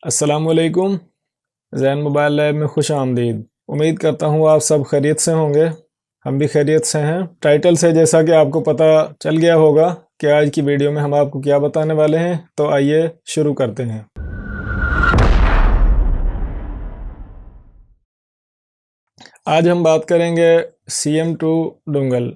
अस्सलामुअलैकुम। ज़ैन mobile lab में खुश आमदीद। उम्मीद करता हूँ आप सब खैरियत से होंगे। हम भी खैरियत से हैं। टाइटल से जैसा कि आपको पता चल गया होगा कि आज की वीडियो में हम आपको क्या बताने वाले हैं, तो आइए शुरू करते हैं। आज हम बात करेंगे CM2 dongle,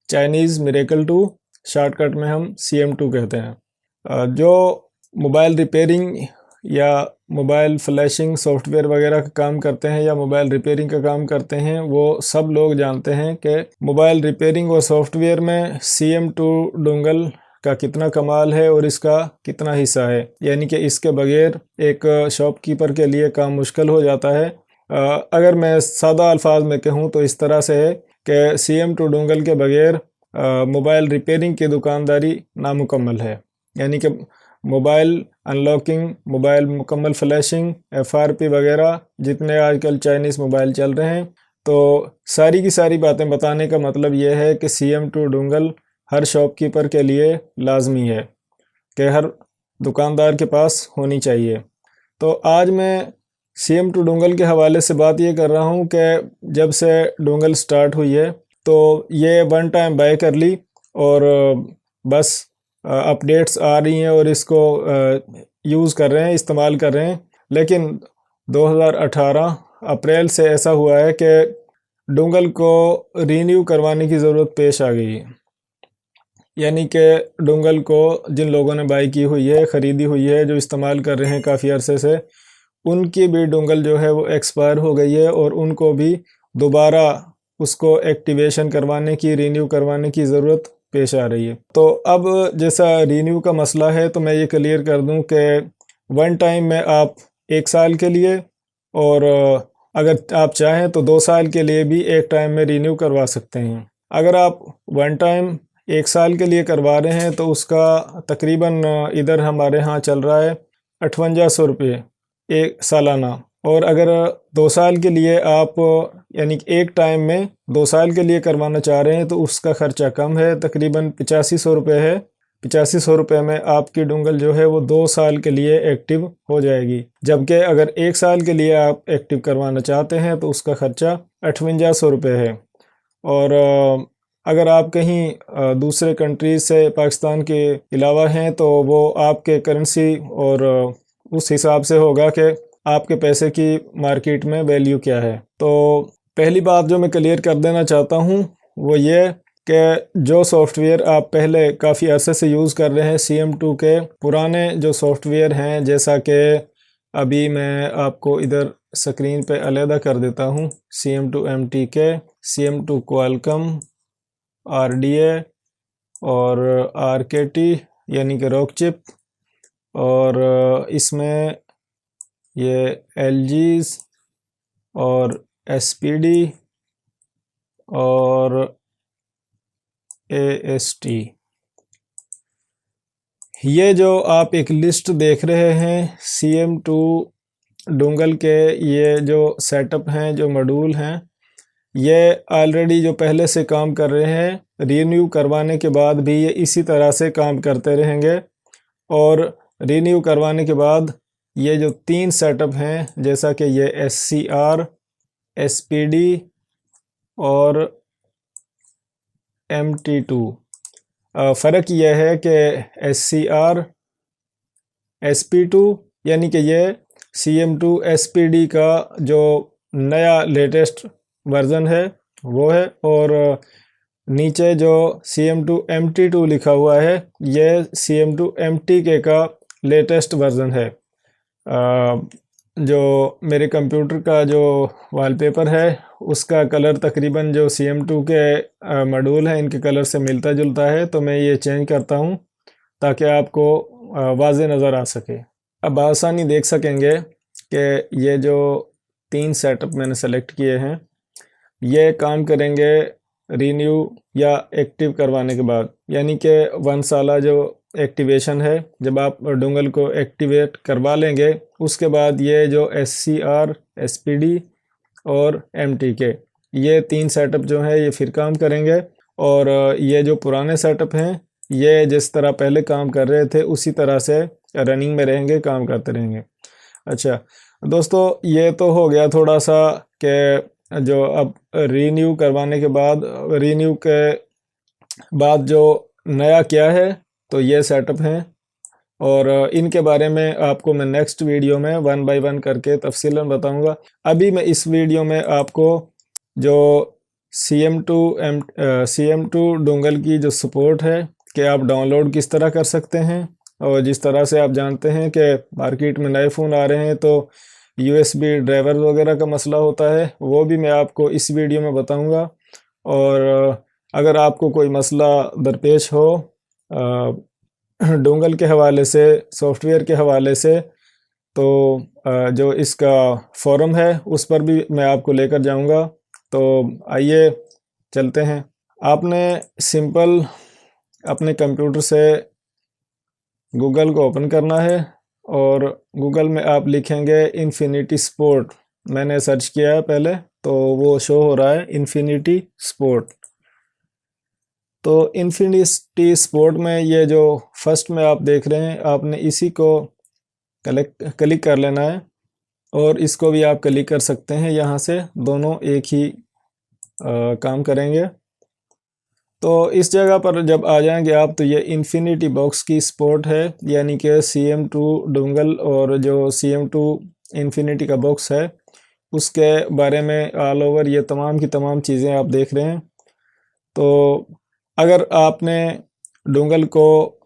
Chinese miracle 2, shortcut में हम CM2 कहते हैं। जो मोबाइल रिपेयरिंग या मोबाइल फ्लैशिंग सॉफ्टवेयर वगैरह का काम करते हैं या मोबाइल रिपेयरिंग का काम करते हैं, वो सब लोग जानते हैं कि मोबाइल रिपेयरिंग और सॉफ्टवेयर में CM2 डोंगल का कितना कमाल है और इसका कितना हिस्सा है। यानी कि इसके बगैर एक शॉपकीपर के लिए काम मुश्किल हो जाता है। अगर मैं सादा अल्फाज में कहूँ तो इस तरह से है कि CM2 डोंगल के बगैर मोबाइल रिपेयरिंग की दुकानदारी नामुकम्मल है। यानी कि मोबाइल अनलॉकिंग, मोबाइल मुकम्मल फ्लैशिंग, FRP वगैरह जितने आजकल चाइनीज़ मोबाइल चल रहे हैं, तो सारी की सारी बातें बताने का मतलब यह है कि CM2 डोंगल हर शॉपकीपर के लिए लाजमी है कि हर दुकानदार के पास होनी चाहिए। तो आज मैं CM2 डोंगल के हवाले से बात ये कर रहा हूँ कि जब से डोंगल स्टार्ट हुई है तो ये वन टाइम बाय कर ली और बस अपडेट्स आ रही हैं और इसको यूज़ कर रहे हैं, इस्तेमाल कर रहे हैं। लेकिन 2018 अप्रैल से ऐसा हुआ है कि डोंगल को रीन्यू करवाने की ज़रूरत पेश आ गई है। यानी कि डोंगल को जिन लोगों ने बाई की हुई है, ख़रीदी हुई है, जो इस्तेमाल कर रहे हैं काफ़ी अरसे से, उनकी भी डोंगल जो है वो एक्सपायर हो गई है और उनको भी दोबारा उसको एक्टिवेशन करवाने की, रीन्यू करवाने की ज़रूरत पेश आ रही है। तो अब जैसा रीन्यू का मसला है, तो मैं ये क्लियर कर दूं कि वन टाइम में आप 1 साल के लिए और अगर आप चाहें तो 2 साल के लिए भी एक टाइम में रीन्यू करवा सकते हैं। अगर आप वन टाइम 1 साल के लिए करवा रहे हैं तो उसका तकरीबन इधर हमारे यहाँ चल रहा है 5800 रुपये एक सालाना। और अगर 2 साल के लिए आप यानी कि एक टाइम में 2 साल के लिए करवाना चाह रहे हैं तो उसका ख़र्चा कम है, तकरीबन 8500 रुपये है। 8500 रुपये में आपकी डोंगल जो है वो 2 साल के लिए एक्टिव हो जाएगी। जबकि अगर 1 साल के लिए आप एक्टिव करवाना चाहते हैं तो उसका ख़र्चा 5800 रुपये है। और अगर आप कहीं दूसरे कंट्रीज से पाकिस्तान के अलावा हैं तो वो आपके करेंसी और उस हिसाब से होगा कि आपके पैसे की मार्केट में वैल्यू क्या है। तो पहली बात जो मैं क्लियर कर देना चाहता हूँ वो ये कि जो सॉफ्टवेयर आप पहले काफ़ी अरसे से यूज़ कर रहे हैं, CM2 के पुराने जो सॉफ्टवेयर हैं, जैसा कि अभी मैं आपको इधर स्क्रीन पे अलहदा कर देता हूँ, CM2 MTK, CM2 Qualcomm, RDA और RKT यानी कि रॉक चिप, और इसमें ये LG's और SPD और AST। ये जो आप एक लिस्ट देख रहे हैं CM2 डोंगल के, ये जो सेटअप हैं, जो मॉड्यूल हैं, ये ऑलरेडी जो पहले से काम कर रहे हैं, रीन्यू करवाने के बाद भी ये इसी तरह से काम करते रहेंगे। और रीन्यू करवाने के बाद ये जो 3 सेटअप हैं, जैसा कि ये SCR, SPD और MT2, फ़र्क यह है कि SCR SP2 यानी कि ये CM2 SPD का जो नया लेटेस्ट वर्ज़न है वो है, और नीचे जो CM2 MT2 लिखा हुआ है ये CM2 MTK का लेटेस्ट वर्ज़न है। जो मेरे कंप्यूटर का जो वॉलपेपर है उसका कलर तकरीबन जो CM2 के मॉड्यूल हैं इनके कलर से मिलता जुलता है, तो मैं ये चेंज करता हूँ ताकि आपको वाज़े नज़र आ सके। अब आसानी देख सकेंगे कि ये जो 3 सेटअप मैंने सेलेक्ट किए हैं ये काम करेंगे रीन्यू या एक्टिव करवाने के बाद। यानी कि 1 साला जो एक्टिवेशन है, जब आप डोंगल को एक्टिवेट करवा लेंगे उसके बाद ये जो SCR, SPD और MTK, ये 3 सेटअप जो है ये फिर काम करेंगे। और ये जो पुराने सेटअप हैं ये जिस तरह पहले काम कर रहे थे उसी तरह से रनिंग में रहेंगे, काम करते रहेंगे। अच्छा दोस्तों, ये तो हो गया थोड़ा सा कि जो अब रीन्यू करवाने के बाद, रीन्यू के बाद जो नया क्या है, तो ये सेटअप है। और इनके बारे में आपको मैं नेक्स्ट वीडियो में वन बाय वन करके तफसीलन बताऊंगा। अभी मैं इस वीडियो में आपको जो CM2 डोंगल की जो सपोर्ट है कि आप डाउनलोड किस तरह कर सकते हैं, और जिस तरह से आप जानते हैं कि मार्केट में नए फ़ोन आ रहे हैं तो USB ड्राइवर वगैरह का मसला होता है, वो भी मैं आपको इस वीडियो में बताऊंगा। और अगर आपको कोई मसला दरपेश हो डोंगल के हवाले से, सॉफ्टवेयर के हवाले से, तो जो इसका फोरम है उस पर भी मैं आपको लेकर जाऊंगा। तो आइए चलते हैं। आपने सिंपल अपने कंप्यूटर से गूगल को ओपन करना है और गूगल में आप लिखेंगे इन्फिनिटी स्पोर्ट। मैंने सर्च किया है पहले, तो वो शो हो रहा है इन्फिनिटी स्पोर्ट। तो इन्फिनिटी स्पोर्ट में ये जो फर्स्ट में आप देख रहे हैं, आपने इसी को क्लिक कर लेना है, और इसको भी आप क्लिक कर सकते हैं। यहाँ से दोनों एक ही काम करेंगे। तो इस जगह पर जब आ जाएंगे आप, तो ये इन्फिनिटी बॉक्स की सपोर्ट है, यानी कि CM2 डोंगल और जो CM2 इन्फिनिटी का बॉक्स है उसके बारे में ऑल ओवर ये तमाम की तमाम चीज़ें आप देख रहे हैं। तो अगर आपने डोंगल को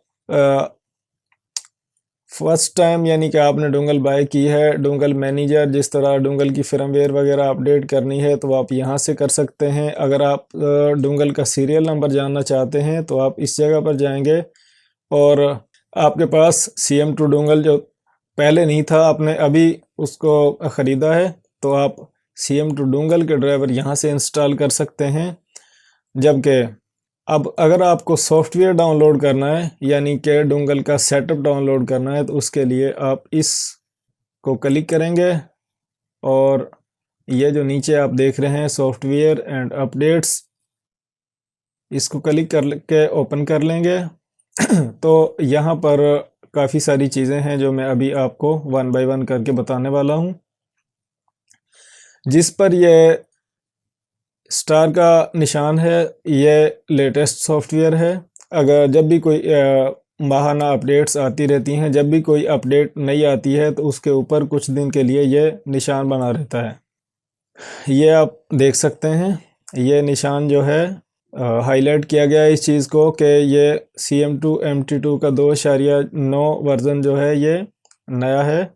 फर्स्ट टाइम, यानी कि आपने डोंगल बाय की है, डोंगल मैनेजर जिस तरह डोंगल की फर्मवेयर वगैरह अपडेट करनी है तो आप यहाँ से कर सकते हैं। अगर आप डोंगल का सीरियल नंबर जानना चाहते हैं तो आप इस जगह पर जाएंगे, और आपके पास CM2 डोंगल जो पहले नहीं था, आपने अभी उसको ख़रीदा है, तो आप CM2 डोंगल के ड्राइवर यहाँ से इंस्टॉल कर सकते हैं। जबकि अब अगर आपको सॉफ्टवेयर डाउनलोड करना है, यानी कि डोंगल का सेटअप डाउनलोड करना है, तो उसके लिए आप इस को क्लिक करेंगे, और ये जो नीचे आप देख रहे हैं सॉफ्टवेयर एंड अपडेट्स, इसको क्लिक करके ओपन कर लेंगे। तो यहाँ पर काफ़ी सारी चीज़ें हैं जो मैं अभी आपको वन बाय वन करके बताने वाला हूँ। जिस पर ये स्टार का निशान है, ये लेटेस्ट सॉफ्टवेयर है। अगर जब भी कोई माहाना अपडेट्स आती रहती हैं, जब भी कोई अपडेट नई आती है तो उसके ऊपर कुछ दिन के लिए ये निशान बना रहता है। ये आप देख सकते हैं, ये निशान जो है हाईलाइट किया गया है इस चीज़ को कि ये CM2 MT2 का 2.9 वर्ज़न जो है ये नया है।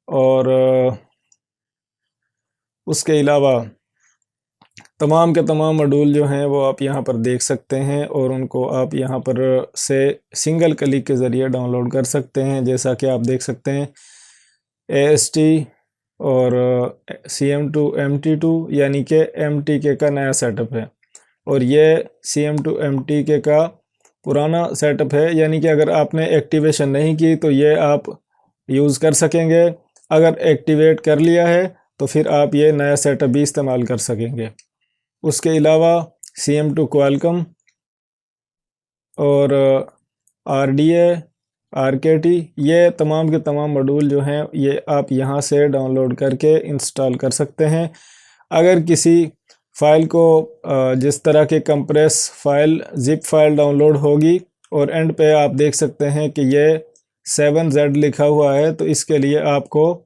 और उसके अलावा तमाम के तमाम मॉड्यूल जो हैं वो आप यहाँ पर देख सकते हैं, और उनको आप यहाँ पर से सिंगल क्लिक के ज़रिए डाउनलोड कर सकते हैं। जैसा कि आप देख सकते हैं AST और CM2 MT2, यानी कि MTK का नया सेटअप है, और ये CM2 MTK का पुराना सेटअप है। यानी कि अगर आपने एक्टिवेशन नहीं की तो ये आप यूज़ कर सकेंगे। अगर एक्टिवेट कर लिया है तो फिर आप ये नया सेटअप भी इस्तेमाल कर सकेंगे। उसके अलावा CM2 क्वालकॉम और RDA, RKT, ये तमाम के तमाम मॉड्यूल जो हैं ये आप यहाँ से डाउनलोड करके इंस्टॉल कर सकते हैं। अगर किसी फ़ाइल को जिस तरह के compress file, zip file download होगी, और एंड पे आप देख सकते हैं कि ये 7Z लिखा हुआ है, तो इसके लिए आपको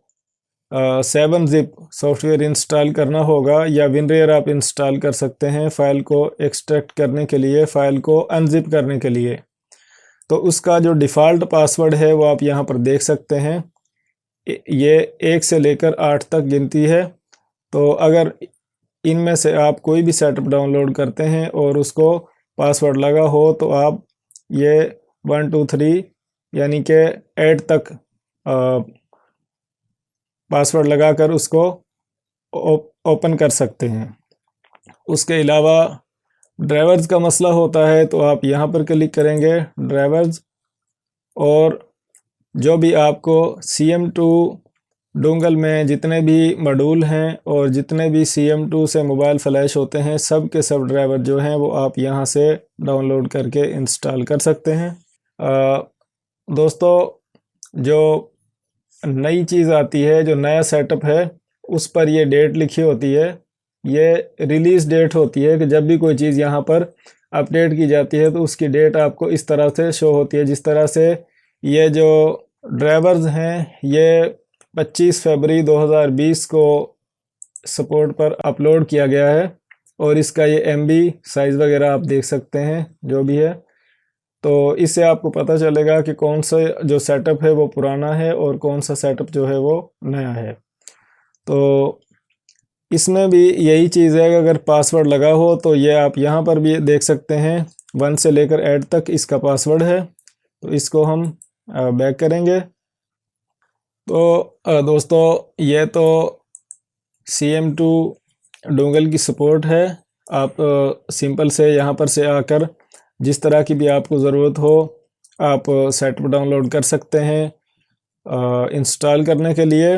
7-zip सॉफ्टवेयर इंस्टॉल करना होगा, या WinRAR आप इंस्टॉल कर सकते हैं फ़ाइल को एक्सट्रैक्ट करने के लिए, फ़ाइल को अनजिप करने के लिए। तो उसका जो डिफ़ॉल्ट पासवर्ड है वो आप यहाँ पर देख सकते हैं। ये 1 से लेकर 8 तक गिनती है। तो अगर इनमें से आप कोई भी सेटअप डाउनलोड करते हैं और उसको पासवर्ड लगा हो, तो आप ये 1 2 3 यानी कि 8 तक पासवर्ड लगाकर उसको ओपन कर सकते हैं। उसके अलावा ड्राइवर्स का मसला होता है, तो आप यहाँ पर क्लिक करेंगे ड्राइवर्स, और जो भी आपको CM2 डोंगल में जितने भी मॉड्यूल हैं और जितने भी CM2 से मोबाइल फ्लैश होते हैं, सब के सब ड्राइवर जो हैं वो आप यहाँ से डाउनलोड करके इंस्टॉल कर सकते हैं। दोस्तों, जो नई चीज़ आती है, जो नया सेटअप है, उस पर ये डेट लिखी होती है। ये रिलीज़ डेट होती है कि जब भी कोई चीज़ यहाँ पर अपडेट की जाती है तो उसकी डेट आपको इस तरह से शो होती है। जिस तरह से ये जो ड्राइवर्स हैं, ये 25 फरवरी 2020 को सपोर्ट पर अपलोड किया गया है और इसका ये MB साइज़ वगैरह आप देख सकते हैं जो भी है। तो इससे आपको पता चलेगा कि कौन सा जो सेटअप है वो पुराना है और कौन सा सेटअप जो है वो नया है। तो इसमें भी यही चीज़ है कि अगर पासवर्ड लगा हो तो ये आप यहाँ पर भी देख सकते हैं, 1 से लेकर 8 तक इसका पासवर्ड है। तो इसको हम बैक करेंगे। तो दोस्तों, ये तो CM2 डोंगल की सपोर्ट है। आप सिंपल से यहाँ पर से आकर जिस तरह की भी आपको ज़रूरत हो आप सेटअप डाउनलोड कर सकते हैं इंस्टॉल करने के लिए।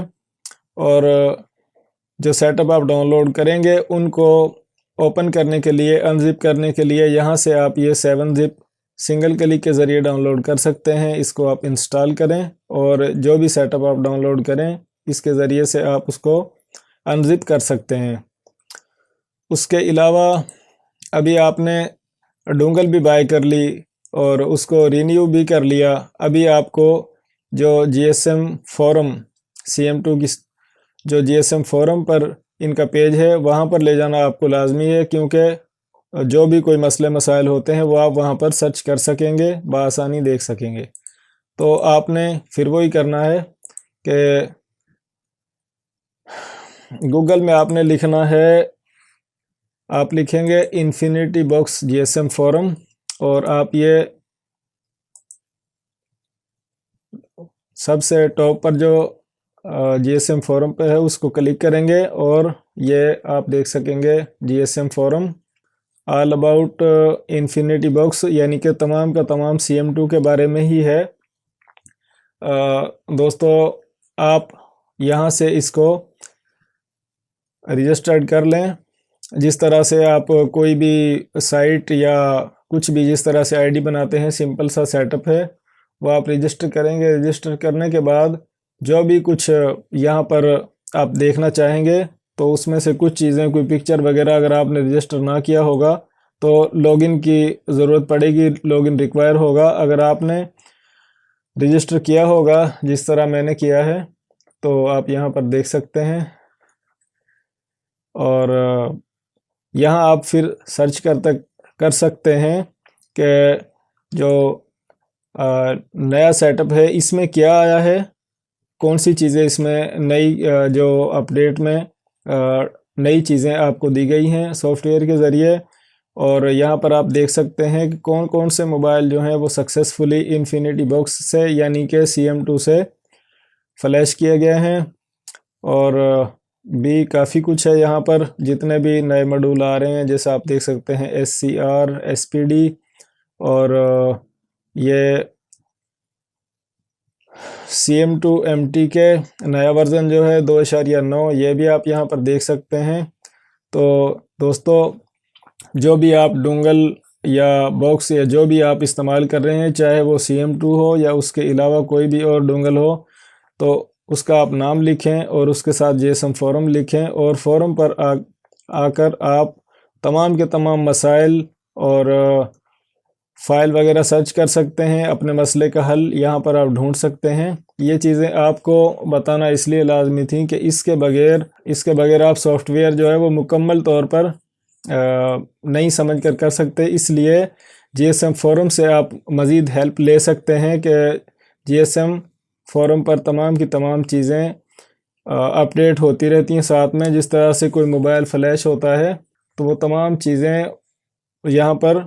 और जो सेटअप आप डाउनलोड करेंगे उनको ओपन करने के लिए, अनजिप करने के लिए यहाँ से आप ये 7-zip सिंगल क्लिक के ज़रिए डाउनलोड कर सकते हैं। इसको आप इंस्टॉल करें और जो भी सेटअप आप डाउनलोड करें इसके ज़रिए से आप उसको अनजिप कर सकते हैं। उसके अलावा अभी आपने डोंगल भी बाय कर ली और उसको रिन्यू भी कर लिया। अभी आपको जो GSM फोरम, CM2 की जो GSM फोरम पर इनका पेज है वहाँ पर ले जाना आपको लाजमी है, क्योंकि जो भी कोई मसले मसाइल होते हैं वो आप वहाँ पर सर्च कर सकेंगे, बआसानी देख सकेंगे। तो आपने फिर वही करना है कि गूगल में आपने लिखना है, आप लिखेंगे इन्फिनिटी बॉक्स GSM फोरम और आप ये सबसे टॉप पर जो GSM फोरम पे है उसको क्लिक करेंगे और ये आप देख सकेंगे GSM forum all about infinity box, यानी कि तमाम का तमाम CM2 के बारे में ही है। दोस्तों, आप यहाँ से इसको रजिस्टर्ड कर लें। जिस तरह से आप कोई भी साइट या कुछ भी जिस तरह से ID बनाते हैं, सिंपल सा सेटअप है, वो आप रजिस्टर करेंगे। रजिस्टर करने के बाद जो भी कुछ यहाँ पर आप देखना चाहेंगे तो उसमें से कुछ चीज़ें, कोई पिक्चर वगैरह अगर आपने रजिस्टर ना किया होगा तो लॉगिन की ज़रूरत पड़ेगी, लॉगिन रिक्वायर होगा। अगर आपने रजिस्टर किया होगा जिस तरह मैंने किया है तो आप यहाँ पर देख सकते हैं और यहाँ आप फिर सर्च कर सकते हैं कि जो नया सेटअप है इसमें क्या आया है, कौन सी चीज़ें इसमें नई जो अपडेट में नई चीज़ें आपको दी गई हैं सॉफ्टवेयर के ज़रिए। और यहाँ पर आप देख सकते हैं कि कौन कौन से मोबाइल जो हैं वो सक्सेसफुली इन्फिनिटी बॉक्स से यानी कि CM2 से फ्लैश किए गए हैं। और भी काफ़ी कुछ है यहाँ पर, जितने भी नए मॉड्यूल आ रहे हैं जैसे आप देख सकते हैं SCR, SPD और ये CM2 MT के नया वर्ज़न जो है 2.9, ये भी आप यहाँ पर देख सकते हैं। तो दोस्तों, जो भी आप डोंगल या बॉक्स या जो भी आप इस्तेमाल कर रहे हैं, चाहे वो CM2 हो या उसके अलावा कोई भी और डोंगल हो, तो उसका आप नाम लिखें और उसके साथ GSM फोरम लिखें और फोरम पर आकर आप तमाम के तमाम मसाइल और फाइल वगैरह सर्च कर सकते हैं। अपने मसले का हल यहाँ पर आप ढूंढ सकते हैं। ये चीज़ें आपको बताना इसलिए लाजमी थी कि इसके बगैर आप सॉफ्टवेयर जो है वो मुकम्मल तौर पर नहीं समझ कर सकते। इसलिए GSM फोरम से आप मज़ीद हेल्प ले सकते हैं कि GSM फोरम पर तमाम की तमाम चीज़ें अपडेट होती रहती हैं। साथ में जिस तरह से कोई मोबाइल फ्लैश होता है तो वो तमाम चीज़ें यहाँ पर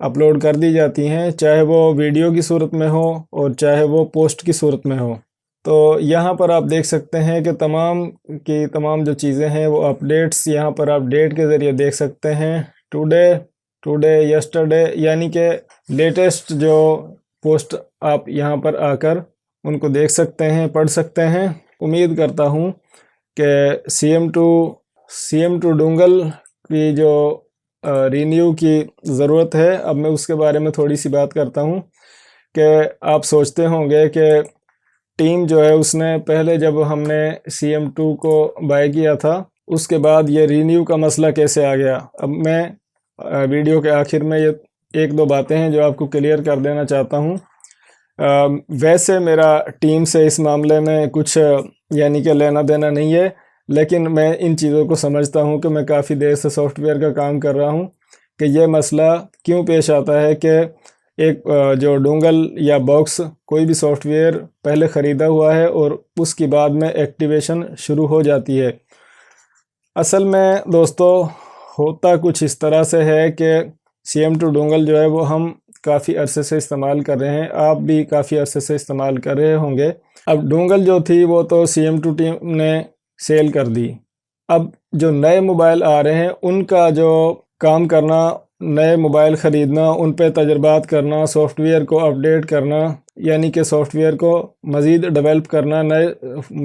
अपलोड कर दी जाती हैं, चाहे वो वीडियो की सूरत में हो और चाहे वो पोस्ट की सूरत में हो। तो यहाँ पर आप देख सकते हैं कि तमाम की तमाम जो चीज़ें हैं वो अपडेट्स यहाँ पर आप डेट के ज़रिए देख सकते हैं। टुडे, यस्टरडे, यानी कि लेटेस्ट जो पोस्ट आप यहाँ पर आकर उनको देख सकते हैं, पढ़ सकते हैं। उम्मीद करता हूँ कि CM2 डोंगल की जो रिन्यू की ज़रूरत है, अब मैं उसके बारे में थोड़ी सी बात करता हूँ कि आप सोचते होंगे कि टीम जो है उसने पहले जब हमने CM2 को बाय किया था उसके बाद ये रीन्यू का मसला कैसे आ गया। अब मैं वीडियो के आखिर में ये एक दो बातें हैं जो आपको क्लियर कर देना चाहता हूँ। वैसे मेरा टीम से इस मामले में कुछ यानी कि लेना देना नहीं है, लेकिन मैं इन चीज़ों को समझता हूँ कि मैं काफ़ी देर से सॉफ्टवेयर का काम कर रहा हूँ कि ये मसला क्यों पेश आता है कि एक जो डोंगल या बॉक्स कोई भी सॉफ्टवेयर पहले ख़रीदा हुआ है और उसके बाद में एक्टिवेशन शुरू हो जाती है। असल में दोस्तों होता कुछ इस तरह से है कि CM2 डोंगल जो है वो हम काफ़ी अरसे से इस्तेमाल कर रहे हैं, आप भी काफ़ी अरसे से इस्तेमाल कर रहे होंगे। अब डोंगल जो थी वो तो CM2 टीम ने सेल कर दी। अब जो नए मोबाइल आ रहे हैं उनका जो काम करना, नए मोबाइल ख़रीदना, उन पे तजर्बात करना, सॉफ्टवेयर को अपडेट करना, यानी कि सॉफ्टवेयर को मज़ीद डेवलप करना, नए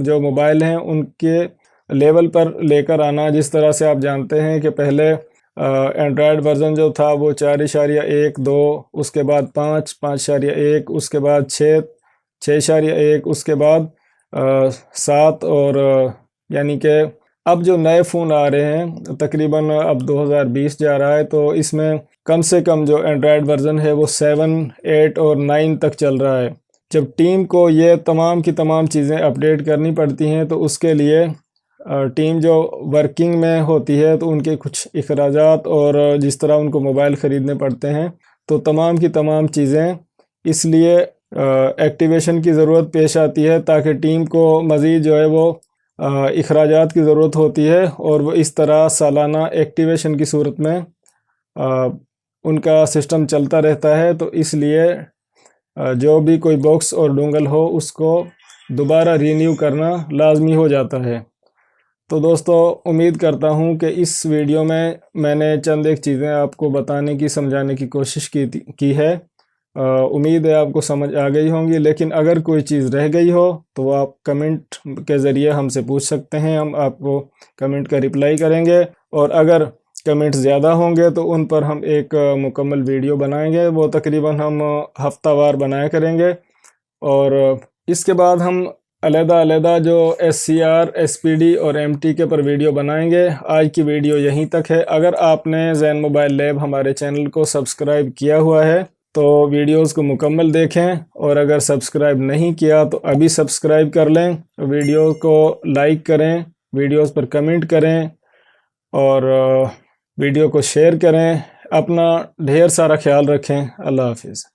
जो मोबाइल हैं उनके लेवल पर लेकर आना। जिस तरह से आप जानते हैं कि पहले एंड्रॉयड वर्ज़न जो था वो 4.1, 2, उसके बाद 5, 5.1, उसके बाद 6, 6.1, उसके बाद 7 और यानी कि अब जो नए फ़ोन आ रहे हैं तकरीबन अब 2020 जा रहा है तो इसमें कम से कम जो एंड्रॉयड वर्ज़न है वो 7, 8 और 9 तक चल रहा है। जब टीम को ये तमाम की तमाम चीज़ें अपडेट करनी पड़ती हैं तो उसके लिए टीम जो वर्किंग में होती है तो उनके कुछ अखराजात और जिस तरह उनको मोबाइल ख़रीदने पड़ते हैं तो तमाम की तमाम चीज़ें इसलिए एक्टिवेशन की ज़रूरत पेश आती है ताकि टीम को मज़ीद जो है वो अखराजात की ज़रूरत होती है और वो इस तरह सालाना एक्टिवेशन की सूरत में उनका सिस्टम चलता रहता है। तो इसलिए जो भी कोई बॉक्स और डोंगल हो उसको दोबारा रीन्यू करना लाजमी हो जाता है। तो दोस्तों उम्मीद करता हूँ कि इस वीडियो में मैंने चंद एक चीज़ें आपको बताने की, समझाने की कोशिश की है। उम्मीद है आपको समझ आ गई होंगी, लेकिन अगर कोई चीज़ रह गई हो तो आप कमेंट के ज़रिए हमसे पूछ सकते हैं, हम आपको कमेंट का रिप्लाई करेंगे। और अगर कमेंट ज़्यादा होंगे तो उन पर हम एक मुकम्मल वीडियो बनाएंगे, वो तकरीबन हम हफ्तावार बनाया करेंगे। और इसके बाद हम अलग-अलग जो SCR, SPD और MTK पर वीडियो बनाएंगे। आज की वीडियो यहीं तक है। अगर आपने जैन मोबाइल लैब हमारे चैनल को सब्सक्राइब किया हुआ है तो वीडियोस को मुकम्मल देखें, और अगर सब्सक्राइब नहीं किया तो अभी सब्सक्राइब कर लें। वीडियो को लाइक करें, वीडियोस पर कमेंट करें और वीडियो को शेयर करें। अपना ढेर सारा ख्याल रखें। अल्लाह हाफिज़।